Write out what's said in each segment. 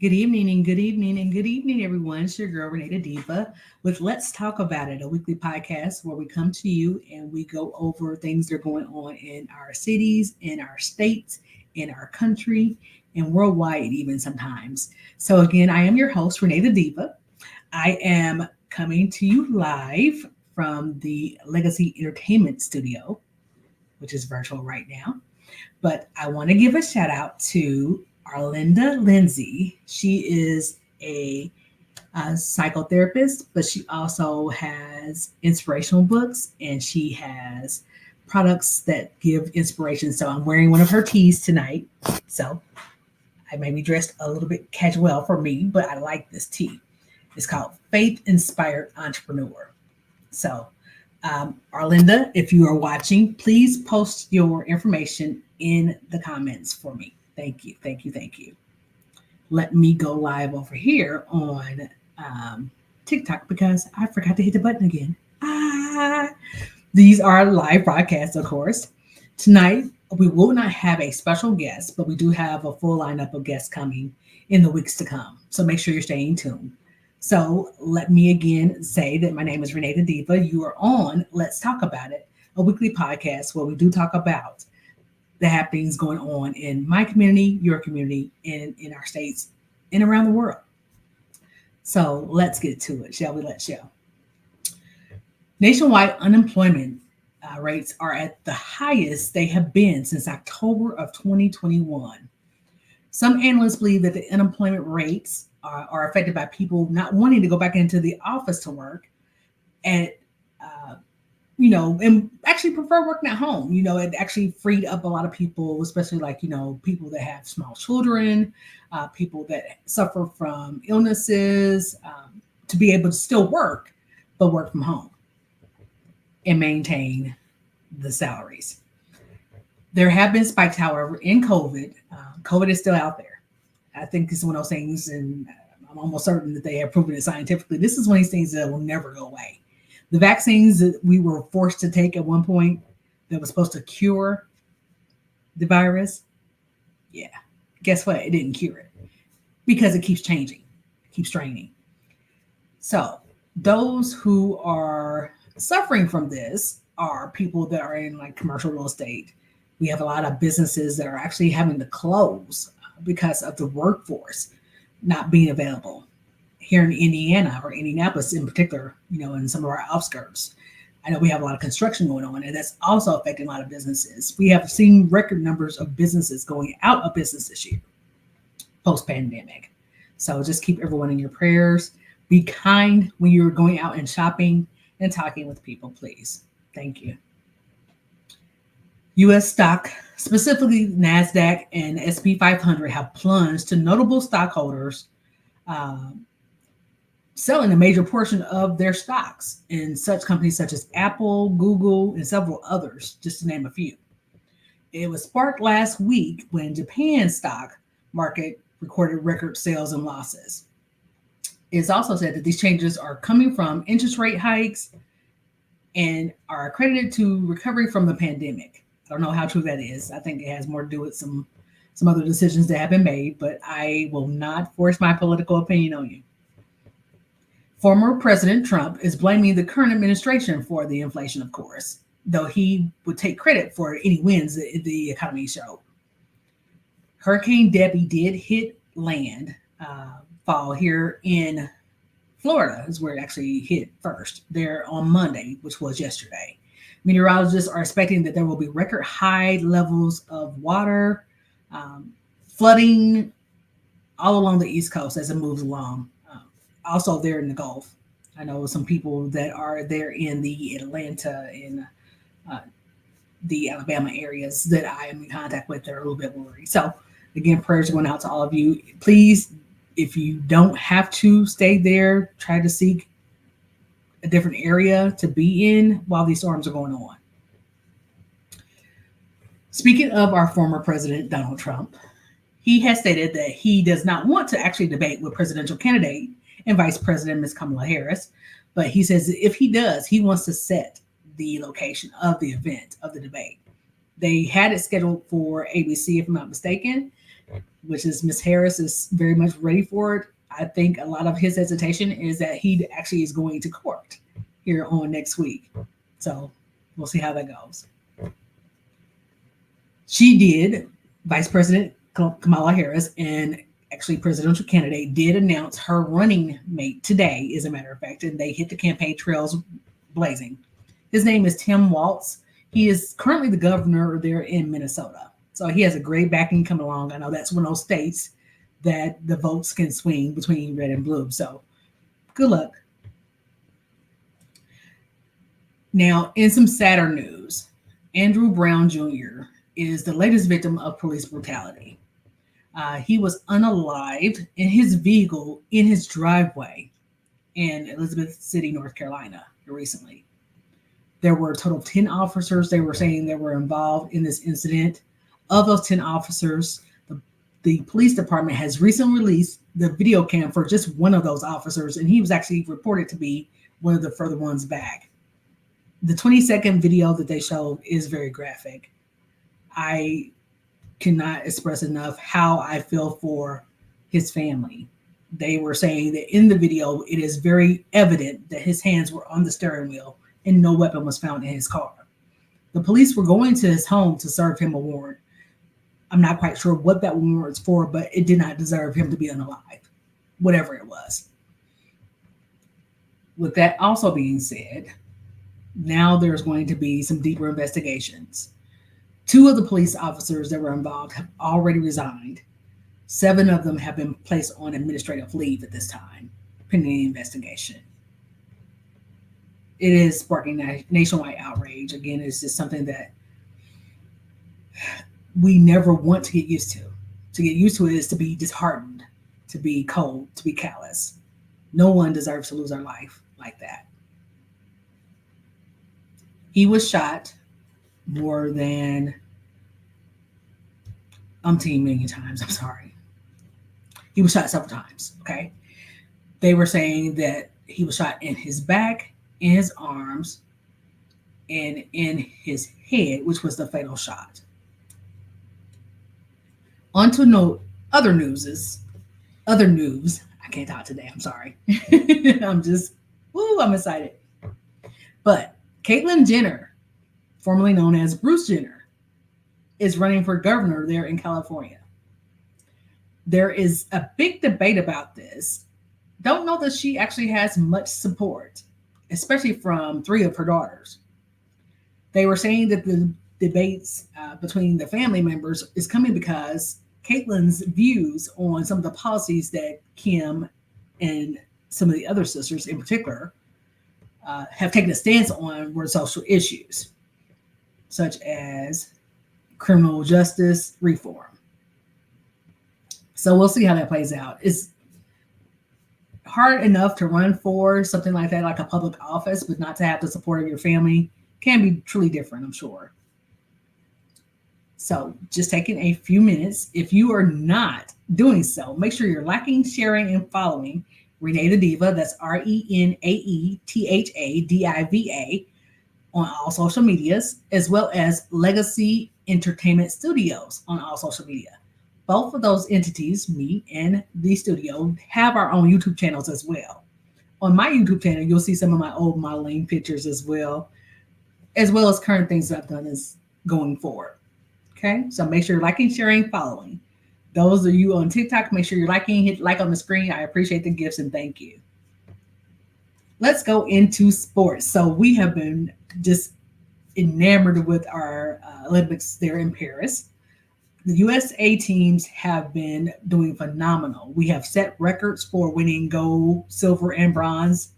Good evening and good evening and good evening, everyone. It's your girl, RenaeThaDiva, with Let's Talk About It, a weekly podcast where we come to you and we go over things that are going on in our cities, in our states, in our country, and worldwide, even sometimes. So, again, I am your host, RenaeThaDiva. I am coming to you live from the Legacy Entertainment Studio, which is virtual right now. But I want to give a shout out to Arlinda Lindsay. She is a psychotherapist, but she also has inspirational books and she has products that give inspiration. So I'm wearing one of her teas tonight. So I may be dressed a little bit casual for me, but I like this tea. It's called Faith Inspired Entrepreneur. So, Arlinda, if you are watching, please post your information in the comments for me. Thank you, thank you, thank you. Let me go live over here on TikTok because I forgot to hit the button again. These are live broadcasts, of course. Tonight, we will not have a special guest, but we do have a full lineup of guests coming in the weeks to come. So make sure you're staying tuned. So let me again say that my name is RenaeThaDiva. You are on Let's Talk About It, a weekly podcast where we do talk about the happenings going on in my community, your community, and in our states and around the world. So let's get to it, shall we? Let's show. Nationwide unemployment rates are at the highest they have been since October of 2021. Some analysts believe that the unemployment rates are affected by people not wanting to go back into the office to work and and actually prefer working at home. It actually freed up a lot of people, especially people that have small children, people that suffer from illnesses, to be able to still work, but work from home and maintain the salaries. There have been spikes, however, in COVID. COVID is still out there. I think this is one of those things, and I'm almost certain that they have proven it scientifically. This is one of these things that will never go away. The vaccines that we were forced to take at one point that was supposed to cure the virus, yeah, guess what? It didn't cure it because it keeps changing, keeps straining. So those who are suffering from this are people that are in commercial real estate. We have a lot of businesses that are actually having to close because of the workforce not being available here in Indiana or Indianapolis in particular, in some of our outskirts. I know we have a lot of construction going on, and that's also affecting a lot of businesses. We have seen record numbers of businesses going out of business this year, post-pandemic. So just keep everyone in your prayers. Be kind when you're going out and shopping and talking with people, please. Thank you. U.S. stock, specifically NASDAQ and S&P 500, have plunged to notable stockholders selling a major portion of their stocks in such companies such as Apple, Google, and several others, just to name a few. It was sparked last week when Japan's stock market recorded record sales and losses. It's also said that these changes are coming from interest rate hikes and are accredited to recovery from the pandemic. I don't know how true that is. I think it has more to do with some other decisions that have been made, but I will not force my political opinion on you. Former President Trump is blaming the current administration for the inflation, of course, though he would take credit for any wins that the economy showed. Hurricane Debbie did hit fall here in Florida, is where it actually hit first, there on Monday, which was yesterday. Meteorologists are expecting that there will be record high levels of water, flooding all along the East Coast as it moves along. Also there in the Gulf. I know some people that are there in the Atlanta and the Alabama areas that I am in contact with. They're a little bit worried. So again, prayers are going out to all of you. Please, if you don't have to stay there, try to seek a different area to be in while these storms are going on. Speaking of our former president, Donald Trump, he has stated that he does not want to actually debate with presidential candidate and Vice President Ms. Kamala Harris, but he says that if he does, he wants to set the location of the event of the debate. They had it scheduled for ABC, if I'm not mistaken. which is Miss Harris is very much ready for it. I think a lot of his hesitation is that he actually is going to court here on next week. So we'll see how that goes. She did, Vice President Kamala Harris and actually presidential candidate did announce her running mate today, as a matter of fact, and they hit the campaign trails blazing. His name is Tim Walz. He is currently the governor there in Minnesota. So he has a great backing coming along. I know that's one of those states that the votes can swing between red and blue. So good luck. Now, in some sadder news, Andrew Brown Jr. is the latest victim of police brutality. He was unalived in his vehicle in his driveway in Elizabeth City, North Carolina, recently. There were a total of 10 officers they were saying that were involved in this incident. Of those 10 officers, the police department has recently released the video cam for just one of those officers, and he was actually reported to be one of the further ones back. The 20-second video that they showed is very graphic. I cannot express enough how I feel for his family. They were saying that in the video, it is very evident that his hands were on the steering wheel and no weapon was found in his car. The police were going to his home to serve him a warrant. I'm not quite sure what that warrant was for, but it did not deserve him to be unalive, whatever it was. With that also being said, now there's going to be some deeper investigations. 2 of the police officers that were involved have already resigned. 7 of them have been placed on administrative leave at this time, pending the investigation. It is sparking nationwide outrage. Again, it's just something that we never want to get used to. To get used to it is to be disheartened, to be cold, to be callous. No one deserves to lose their life like that. He was shot more than umpteen million times. I'm sorry. He was shot several times, okay? They were saying that he was shot in his back, in his arms, and in his head, which was the fatal shot. On to other news. I can't talk today. I'm sorry. I'm excited. But Caitlyn Jenner, formerly known as Bruce Jenner, is running for governor there in California. There is a big debate about this. Don't know that she actually has much support, especially from 3 of her daughters. They were saying that the debates between the family members is coming because Caitlyn's views on some of the policies that Kim and some of the other sisters in particular have taken a stance on were social issues, such as criminal justice reform. So we'll see how that plays out. It's hard enough to run for something like that, like a public office, but not to have the support of your family can be truly different, I'm sure. So just taking a few minutes. If you are not doing so, make sure you're liking, sharing, and following RenaeThaDiva. That's RenaeThaDiva on all social medias, as well as Legacy Entertainment Studios on all social media. Both of those entities, me and the studio, have our own YouTube channels as well. On my YouTube channel, you'll see some of my old modeling pictures as well as current things that I've done as going forward. Okay, so make sure you're liking, sharing, following. Those of you on TikTok, make sure you're liking, hit like on the screen. I appreciate the gifts and thank you. Let's go into sports. So we have been just enamored with our Olympics there in Paris. The USA teams have been doing phenomenal. We have set records for winning gold, silver, and bronze.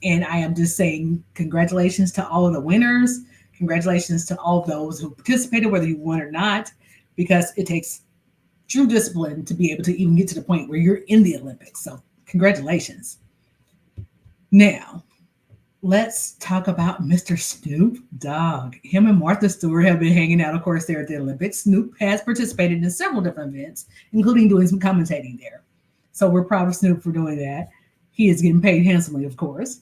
And I am just saying congratulations to all of the winners. Congratulations to all of those who participated, whether you won or not, because it takes true discipline to be able to even get to the point where you're in the Olympics. So congratulations. Now, let's talk about Mr. Snoop Dogg. Him and Martha Stewart have been hanging out, of course, there at the Olympics. Snoop has participated in several different events, including doing some commentating there. So we're proud of Snoop for doing that. He is getting paid handsomely, of course.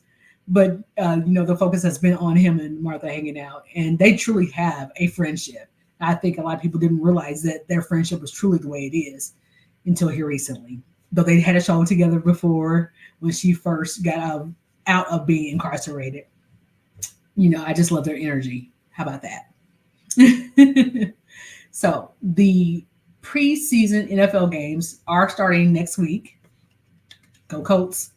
But, the focus has been on him and Martha hanging out, and they truly have a friendship. I think a lot of people didn't realize that their friendship was truly the way it is until here recently. Though they had a show together before when she first got out of being incarcerated. I just love their energy. How about that? So the preseason NFL games are starting next week. Go Colts.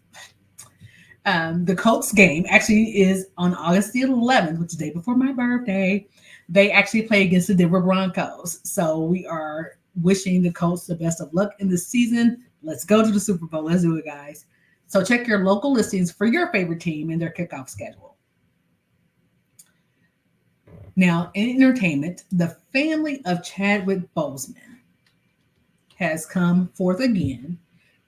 The Colts game actually is on August the 11th, which is the day before my birthday. They actually play against the Denver Broncos. So we are wishing the Colts the best of luck in this season. Let's go to the Super Bowl. Let's do it, guys. So check your local listings for your favorite team and their kickoff schedule. Now, in entertainment, the family of Chadwick Boseman has come forth again,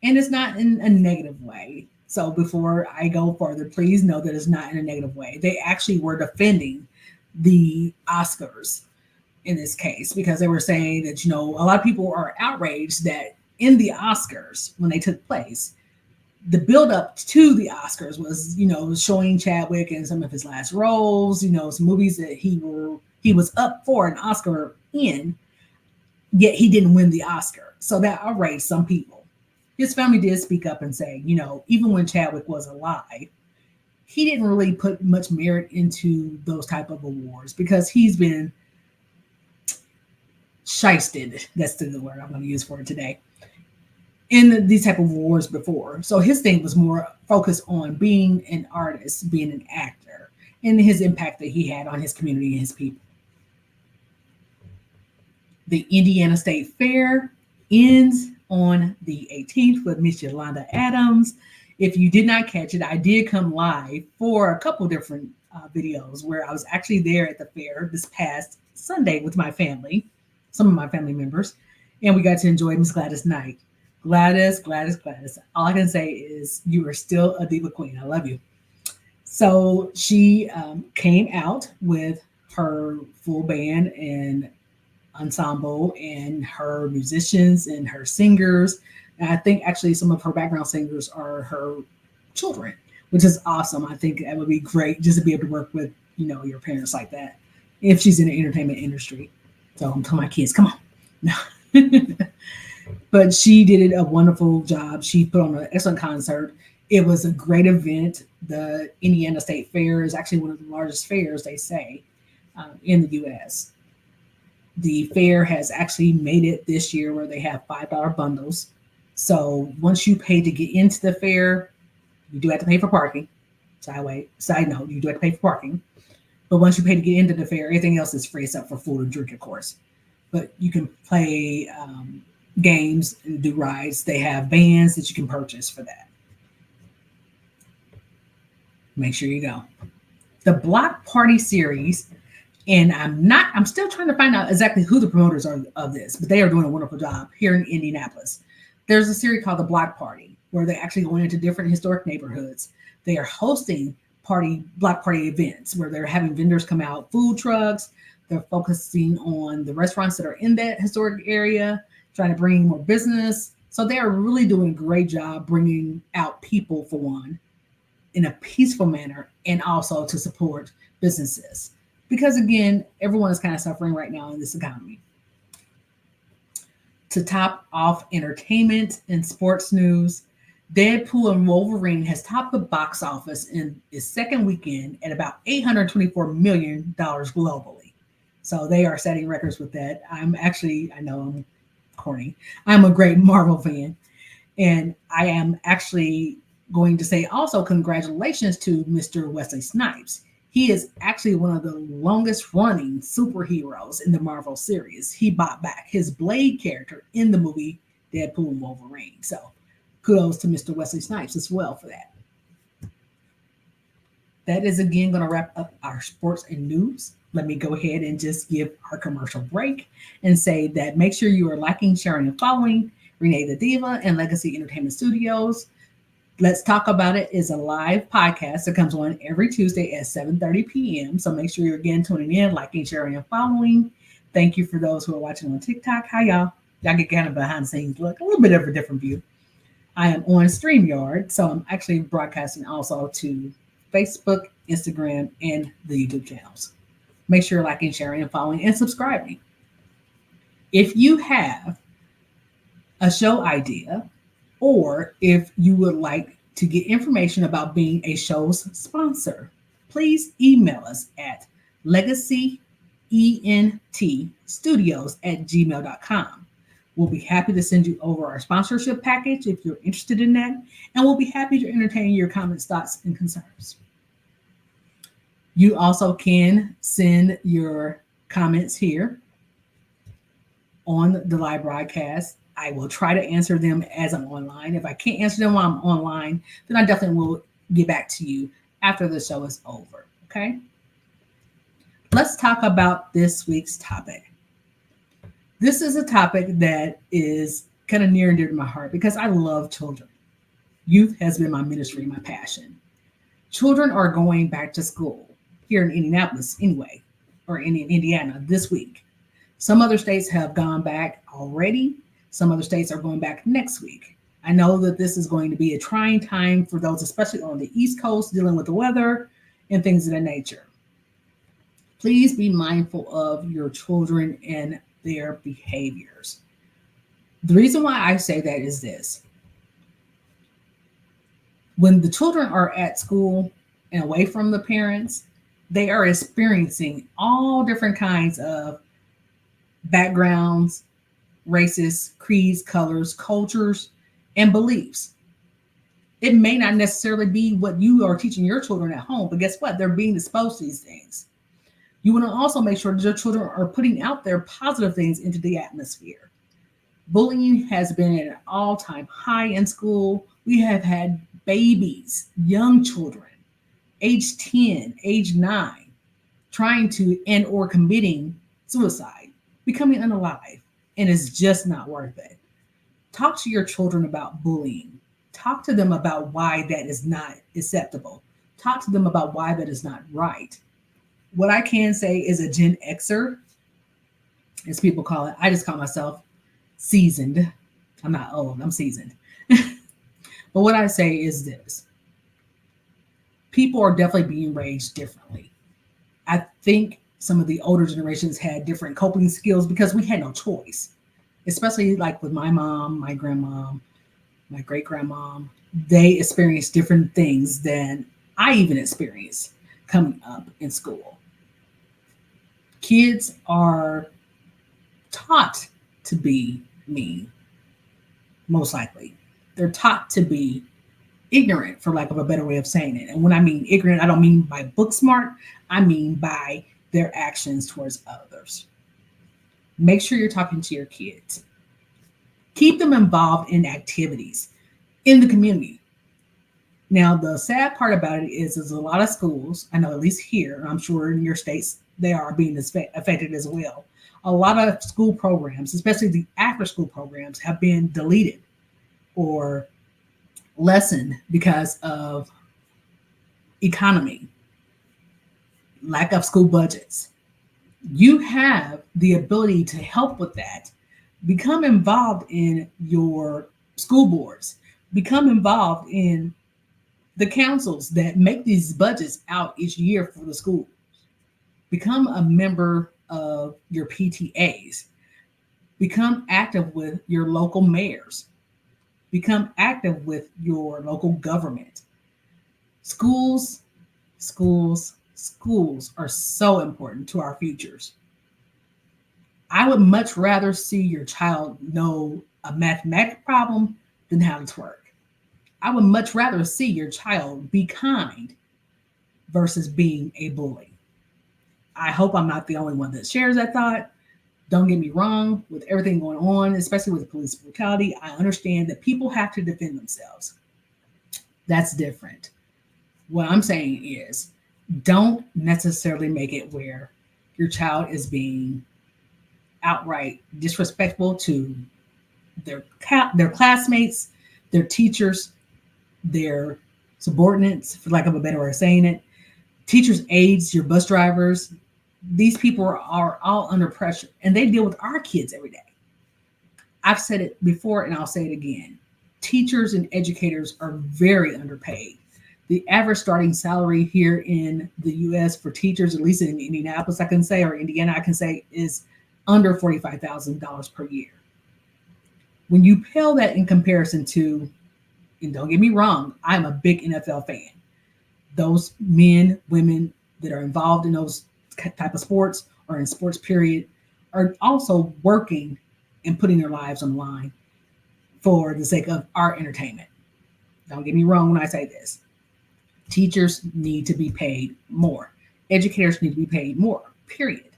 and it's not in a negative way. So before I go further, please know that it's not in a negative way. They actually were defending the Oscars in this case because they were saying that, a lot of people are outraged that in the Oscars, when they took place, the build up to the Oscars was, showing Chadwick in some of his last roles, some movies that he was up for an Oscar in, yet he didn't win the Oscar. So that outraged some people. His family did speak up and say, even when Chadwick was alive, he didn't really put much merit into those type of awards because he's been shysted. That's the word I'm going to use for it today. In these type of awards before. So his thing was more focused on being an artist, being an actor, and his impact that he had on his community and his people. The Indiana State Fair ends on the 18th with Miss Yolanda Adams. If you did not catch it, I did come live for a couple different videos where I was actually there at the fair this past Sunday with my family, some of my family members, and we got to enjoy Miss Gladys Knight. Gladys. All I can say is you are still a diva queen. I love you. So she came out with her full band and ensemble and her musicians and her singers. And I think actually some of her background singers are her children, which is awesome. I think that would be great just to be able to work with, your parents like that if she's in the entertainment industry. So I'm telling my kids, come on. No. But she did a wonderful job. She put on an excellent concert. It was a great event. The Indiana State Fair is actually one of the largest fairs, they say, in the U.S. The fair has actually made it this year where they have $5 bundles. So once you pay to get into the fair, you do have to pay for parking. Side note, you do have to pay for parking. But once you pay to get into the fair, everything else is free except for food and drink, of course. But you can play games and do rides. They have bands that you can purchase for that. Make sure you go. The Block Party series, and I'm still trying to find out exactly who the promoters are of this, but they are doing a wonderful job here in Indianapolis. There's a series called The Block Party, where they're actually going into different historic neighborhoods. They are hosting block party events where they're having vendors come out, food trucks. They're focusing on the restaurants that are in that historic area, trying to bring more business. So they are really doing a great job bringing out people, for one, in a peaceful manner, and also to support businesses. Because again, everyone is kind of suffering right now in this economy. To top off entertainment and sports news, Deadpool and Wolverine has topped the box office in its second weekend at about $824 million globally. So they are setting records with that. I know I'm corny. I'm a great Marvel fan. And I am actually going to say also congratulations to Mr. Wesley Snipes. He is actually one of the longest running superheroes in the Marvel series. He bought back his Blade character in the movie Deadpool and Wolverine. So kudos to Mr. Wesley Snipes as well for that. That is again going to wrap up our sports and news. Let me go ahead and just give our commercial break and say that make sure you are liking, sharing, and following RenaeThaDiva and Legacy Entertainment Studios. Let's Talk About It is a live podcast that comes on every Tuesday at 7:30 p.m. So make sure you're again tuning in, liking, sharing, and following. Thank you for those who are watching on TikTok. Hi, y'all. Y'all get kind of behind the scenes look, a little bit of a different view. I am on StreamYard, so I'm actually broadcasting also to Facebook, Instagram, and the YouTube channels. Make sure you're liking, sharing, and following, and subscribing. If you have a show idea, or if you would like to get information about being a show's sponsor, please email us at legacyentstudios@gmail.com. We'll be happy to send you over our sponsorship package if you're interested in that, and we'll be happy to entertain your comments, thoughts, and concerns. You also can send your comments here on the live broadcast. I will try to answer them as I'm online. If I can't answer them while I'm online, then I definitely will get back to you after the show is over. Okay? Let's talk about this week's topic. This is a topic that is kind of near and dear to my heart because I love children. Youth has been my ministry, my passion. Children are going back to school here in Indianapolis anyway, or in Indiana this week. Some other states have gone back already. Some other states are going back next week. I know that this is going to be a trying time for those, especially on the East Coast, dealing with the weather and things of that nature. Please be mindful of your children and their behaviors. The reason why I say that is this. When the children are at school and away from the parents, they are experiencing all different kinds of backgrounds, races, creeds, colors, cultures, and beliefs. It may not necessarily be what you are teaching your children at home, but guess what? They're being exposed to these things. You want to also make sure that your children are putting out their positive things into the atmosphere. Bullying has been at an all-time high in school. We have had babies, young children, age 10, age 9, trying to and or committing suicide, becoming unalive, and it's just not worth it. Talk to your children about bullying. Talk to them about why that is not acceptable. Talk to them about why that is not right. What I can say is a Gen Xer, as people call it. I just call myself seasoned. I'm not old, I'm seasoned. But what I say is this. People are definitely being raised differently. I think some of the older generations had different coping skills because we had no choice, especially like with my mom, my grandmom, my great grandmom. They experienced different things than I even experienced coming up in school. Kids are taught to be mean, most likely. They're taught to be ignorant, for lack of a better way of saying it. And when I mean ignorant, I don't mean by book smart, I mean by their actions towards others. Make sure you're talking to your kids. Keep them involved in activities in the community. Now, the sad part about it is there's a lot of schools, I know at least here, I'm sure in your states, they are being affected as well. A lot of school programs, especially the after school programs, have been deleted or lessened because of economy, lack of school budgets. You have the ability to help with that. Become involved in your school boards. Become involved in the councils that make these budgets out each year for the schools. Become a member of your PTAs. Become active with your local mayors. Become active with your local government. Schools are so important to our futures. I would much rather see your child know a mathematics problem than how to twerk. I would much rather see your child be kind versus being a bully. I hope I'm not the only one that shares that thought. Don't get me wrong, with everything going on, especially with police brutality, I understand that people have to defend themselves. That's different. What I'm saying is, don't necessarily make it where your child is being outright disrespectful to their classmates, their teachers, their subordinates, for lack of a better way of saying it, teachers' aides, your bus drivers. These people are all under pressure and they deal with our kids every day. I've said it before and I'll say it again. Teachers and educators are very underpaid. The average starting salary here in the US for teachers, at least in Indianapolis, I can say, or Indiana, I can say, is under $45,000 per year. When you pale that in comparison to, and don't get me wrong, I'm a big NFL fan. Those men, women that are involved in those type of sports or in sports period are also working and putting their lives on the line for the sake of our entertainment. Don't get me wrong when I say this. Teachers need to be paid more. Educators need to be paid more, period.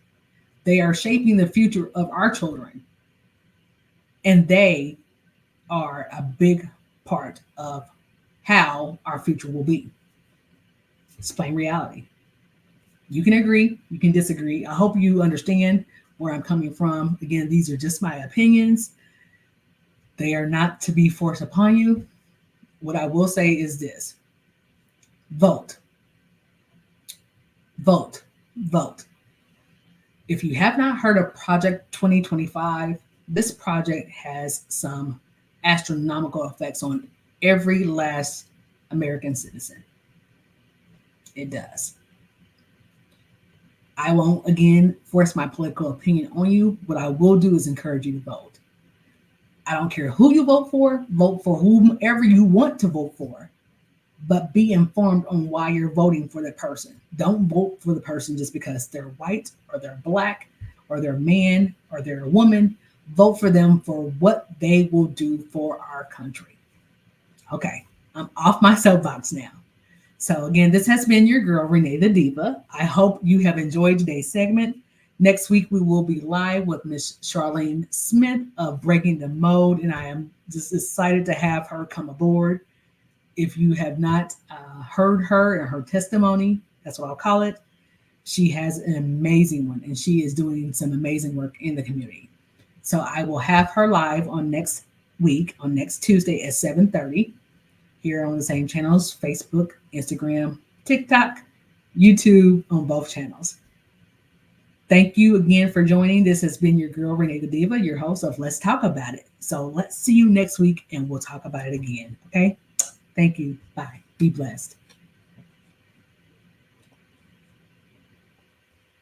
They are shaping the future of our children, and they are a big part of how our future will be. It's plain reality. You can agree, you can disagree. I hope you understand where I'm coming from. Again, these are just my opinions. They are not to be forced upon you. What I will say is this: vote, vote, vote. If you have not heard of Project 2025, this project has some astronomical effects on every last American citizen. It does. I won't, again, force my political opinion on you. What I will do is encourage you to vote. I don't care who you vote for whomever you want to vote for, but be informed on why you're voting for that person. Don't vote for the person just because they're white or they're black or they're a man or they're a woman. Vote for them for what they will do for our country. Okay, I'm off my soapbox now. So again, this has been your girl, RenaeThaDiva. I hope you have enjoyed today's segment. Next week, we will be live with Miss Charlene Smith of Breaking the Mold, and I am just excited to have her come aboard. If you have not heard her and her testimony, that's what I'll call it, she has an amazing one, and she is doing some amazing work in the community. So I will have her live on next week, on next Tuesday at 7:30, here on the same channels, Facebook, Instagram, TikTok, YouTube, on both channels. Thank you again for joining. This has been your girl, RenaeThaDiva, your host of Let's Talk About It. So let's see you next week, and we'll talk about it again, okay? Thank you. Bye. Be blessed.